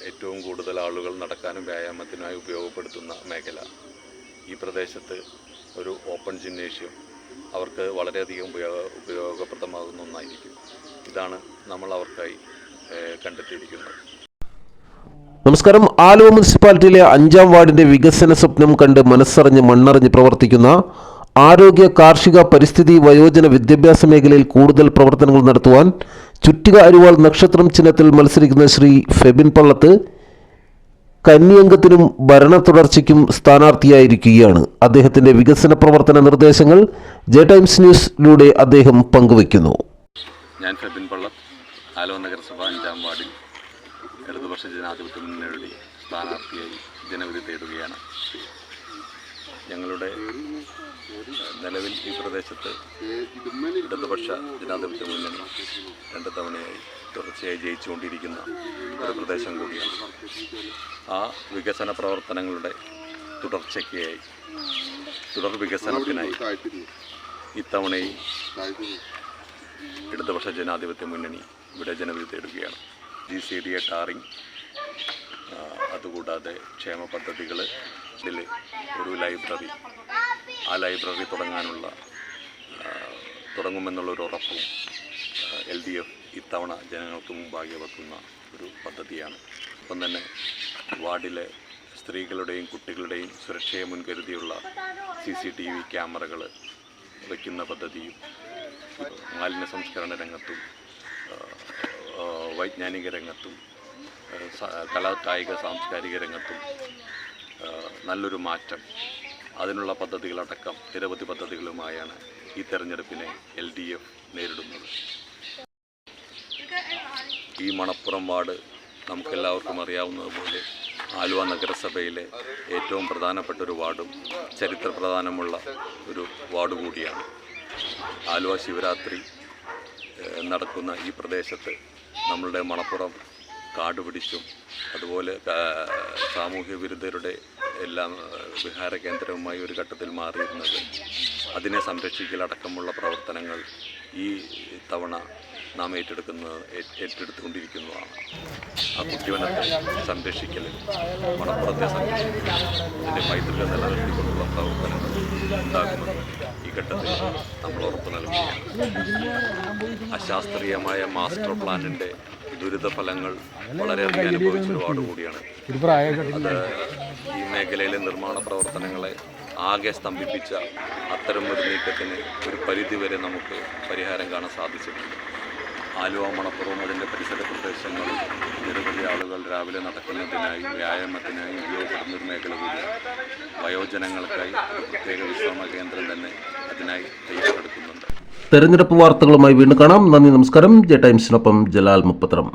ഏറ്റവും കൂടുതൽ ആളുകൾ നടക്കാനും വ്യായാമത്തിനായി ഉപയോഗപ്പെടുത്തുന്ന മേഖല. ഈ പ്രദേശത്ത് ഒരു ഓപ്പൺ ജിംനേഷ്യം അവർക്ക് വളരെയധികം ഉപയോഗപ്രദമാകുന്ന ഒന്നായിരിക്കും. ഇതാണ് നമ്മൾ അവർക്കായി കണ്ടെത്തിയിരിക്കുന്നത്. നമസ്കാരം. ആലുവ മുനിസിപ്പാലിറ്റിയിലെ 5-ാം വാർഡിന്റെ വികസന സ്വപ്നം കണ്ട് മനസ്സറിഞ്ഞ് മണ്ണറിഞ്ഞ് പ്രവർത്തിക്കുന്ന ആരോഗ്യ, കാർഷിക, പരിസ്ഥിതി, വയോജന, വിദ്യാഭ്യാസ മേഖലയിൽ കൂടുതൽ പ്രവർത്തനങ്ങൾ നടത്തുവാൻ ചുറ്റിക അരുവാൾ നക്ഷത്രം ചിഹ്നത്തിൽ മത്സരിക്കുന്ന ശ്രീ ഫെബിൻ പള്ളത്ത് കന്നിയംഗത്തിനും ഭരണ തുടർച്ചയ്ക്കും സ്ഥാനാർത്ഥിയായിരിക്കുകയാണ്. അദ്ദേഹത്തിന്റെ വികസന പ്രവർത്തന നിർദ്ദേശങ്ങൾ ജെ ടൈംസ് ന്യൂസിലൂടെ അദ്ദേഹം പങ്കുവയ്ക്കുന്നു. ഞാൻ ഫെബിൻ പള്ളത്ത്, ആലുവ നഗരസഭ 5-ാം വാർഡിൽ ഇടതുപക്ഷ ജനാധിപത്യ മുന്നണിയുടെ സ്ഥാനാർത്ഥിയായി ജനവിധി തേടുകയാണ്. ഞങ്ങളുടെ നിലവിൽ ഈ പ്രദേശത്ത് ഇടതുപക്ഷ ജനാധിപത്യ മുന്നണി 2 തവണയായി തുടർച്ചയായി ജയിച്ചുകൊണ്ടിരിക്കുന്ന ഒരു പ്രദേശം കൂടിയാണ്. ആ വികസന പ്രവർത്തനങ്ങളുടെ തുടർച്ചയ്ക്കായി, തുടർ വികസനത്തിനായി ഇത്തവണയും ഇടതുപക്ഷ ജനാധിപത്യ മുന്നണി ഇവിടെ ജനവിധി തേടുകയാണ്. GCDA ടാറിങ്, അതുകൂടാതെ ക്ഷേമ പദ്ധതികൾ, ഇതിൽ ഒരു ലൈബ്രറി, ആ ലൈബ്രറി തുടങ്ങുമെന്നുള്ളൊരു ഉറപ്പും LDF ഇത്തവണ ജനങ്ങൾക്ക് മുമ്പാകെ വെക്കുന്ന ഒരു പദ്ധതിയാണ്. ഒപ്പം തന്നെ വാർഡിലെ സ്ത്രീകളുടെയും കുട്ടികളുടെയും സുരക്ഷയെ മുൻകരുതിയുള്ള CCTV ക്യാമറകൾ വയ്ക്കുന്ന പദ്ധതിയും, മാലിന്യ സംസ്കരണ രംഗത്തും വൈജ്ഞാനിക രംഗത്തും കായിക സാംസ്കാരിക രംഗത്തും നല്ലൊരു മാറ്റം, അതിനുള്ള പദ്ധതികളടക്കം നിരവധി പദ്ധതികളുമായാണ് ഈ തെരഞ്ഞെടുപ്പിനെ LDF നേരിടുന്നത്. ഈ മണപ്പുറം വാർഡ് നമുക്കെല്ലാവർക്കും അറിയാവുന്നതുപോലെ ആലുവ നഗരസഭയിലെ ഏറ്റവും പ്രധാനപ്പെട്ട ഒരു വാർഡും ചരിത്ര പ്രാധാന്യമുള്ള ഒരു വാർഡ് കൂടിയാണ്. ആലുവ ശിവരാത്രി നടക്കുന്ന ഈ പ്രദേശത്ത് നമ്മളുടെ മണപ്പുറം കാട് പിടിച്ചും അതുപോലെ സാമൂഹ്യ വിരുദ്ധരുടെ എല്ലാം വിഹാര കേന്ദ്രവുമായി ഒരു ഘട്ടത്തിൽ മാറിയിരുന്നത്, അതിനെ സംരക്ഷിക്കലടക്കമുള്ള പ്രവർത്തനങ്ങൾ ഈ തവണ നാം ഏറ്റെടുത്തുകൊണ്ടിരിക്കുന്നതാണ്. ആ കുട്ടിവനത്തെ സംരക്ഷിക്കലും മണപ്പുറത്തെ സംരക്ഷിക്കലും അതിൻ്റെ പൈതൃകം നിലനിർത്തിക്കൊണ്ടുള്ള പ്രവർത്തനങ്ങൾ ഉണ്ടാകുമെന്ന് ഈ ഘട്ടത്തിൽ നമ്മൾ ഉറപ്പ് നൽകുകയാണ്. അശാസ്ത്രീയമായ മാസ്റ്റർ പ്ലാനിൻ്റെ ദുരിതഫലങ്ങൾ വളരെയധികം അനുഭവിച്ച ഒരുപാട് കൂടിയാണ്. അത് ഈ മേഖലയിലെ നിർമ്മാണ പ്രവർത്തനങ്ങളെ ആകെ സ്തംഭിപ്പിച്ച അത്തരം ഒരു നീക്കത്തിന് ഒരു പരിധിവരെ നമുക്ക് പരിഹാരം കാണാൻ സാധിച്ചിട്ടുണ്ട്. ആലുവ മണപ്പുറവും അതിൻ്റെ പരിസര പ്രദേശങ്ങളിൽ നിരവധി ആളുകൾ രാവിലെ നടക്കുന്നതിനായി, വ്യായാമത്തിനായി ഉപയോഗപ്പെടുന്ന ഒരു മേഖല കൂടിയാണ്. വയോജനങ്ങൾക്കായി ഒരു പ്രത്യേക വിശ്രമ കേന്ദ്രം തന്നെ അതിനായി തയ്യാറെടുക്കുന്നുണ്ട്. തെരഞ്ഞെടുപ്പ് വാർത്തകളുമായി വീണ്ടും കാണാം. നന്ദി, നമസ്കാരം. ജെ ടൈംസിനൊപ്പം ജലാൽ മുപ്പത്തരം.